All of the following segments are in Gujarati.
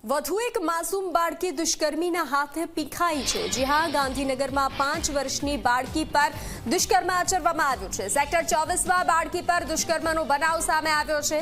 વધુ એક માસૂમ બાળકી દુષ્કર્મીના હાથે પીખાઈ છે। જી હા, ગાંધીનગરમાં 5 વર્ષની બાળકી પર દુષ્કર્મ આચરવામાં આવ્યું છે। સેક્ટર 24માં બાળકી પર દુષ્કર્મનો બનાવ સામે આવ્યો છે।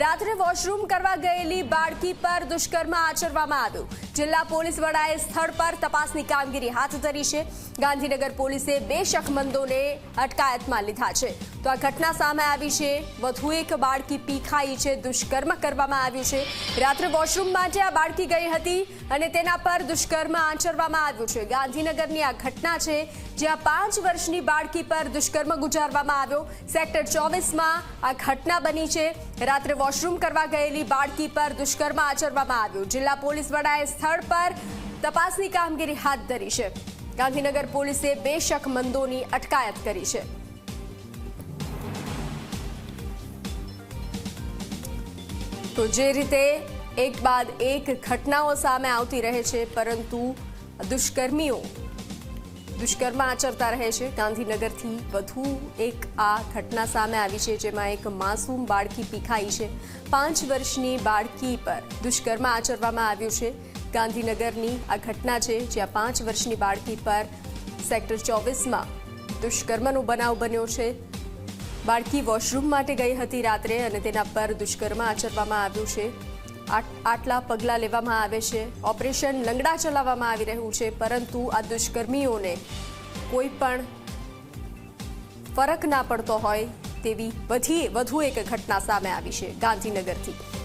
રાત્રે વોશરૂમ કરવા ગયેલી બાળકી પર દુષ્કર્મ આચરવામાં આવ્યું। જિલ્લા પોલીસ વડાએ સ્થળ પર તપાસની કામગીરી હાથ ધરી છે। ગાંધીનગર પોલીસે 2 શકમંદોને અટકાયતમાં લીધા છે। તો આ ઘટના સામે આવી છે। વધુ એક બાળકી પીખાઈ છે, દુષ્કર્મ કરવામાં આવ્યું છે। રાત્રે વોશરૂમ માટે આ બાળકી ગઈ હતી અને તેના પર દુષ્કર્મ આચરવામાં આવ્યું છે। ગાંધીનગરની આ ઘટના છે, જ્યાં 5 વર્ષની બાળકી પર દુષ્કર્મ ગુજારવામાં આવ્યો। સેક્ટર 24માં આ ઘટના બની છે। રાત્રે વોશરૂમ કરવા ગયેલી બાળકી પર દુષ્કર્મ આચરવામાં આવ્યું। જિલ્લા પોલીસ વડાએ સ્થળ પર તપાસની કામગીરી હાથ ધરી છે। ગાંધીનગર પોલીસે 2 શકમંદોની અટકાયત કરી છે। તો જે રીતે એક બાદ એક ઘટનાઓ સામે આવતી રહે છે, પરંતુ દુષ્કર્મીઓ દુષ્કર્મ આચરતા રહે છે। ગાંધીનગરથી વધુ એક આ ઘટના સામે આવી છે, જેમાં એક માસૂમ બાળકી પીખાઈ છે। 5 વર્ષની બાળકી પર દુષ્કર્મ આચરવામાં આવ્યું છે। ગાંધીનગરની આ ઘટના છે, જ્યાં 5 વર્ષની બાળકી પર સેક્ટર 24માં દુષ્કર્મનો બનાવ બન્યો છે। બાળકી વોશરૂમ માટે ગઈ હતી રાત્રે અને તેના પર દુષ્કર્મ આચરવામાં આવ્યું છે। આટલા પગલાં લેવામાં આવે છે, ઓપરેશન લંગડા ચલાવવામાં આવી રહ્યું છે, પરંતુ આ દુષ્કર્મીઓને કોઈ પણ ફરક ના પડતો હોય તેવી વધુ એક ઘટના સામે આવી છે ગાંધીનગરથી।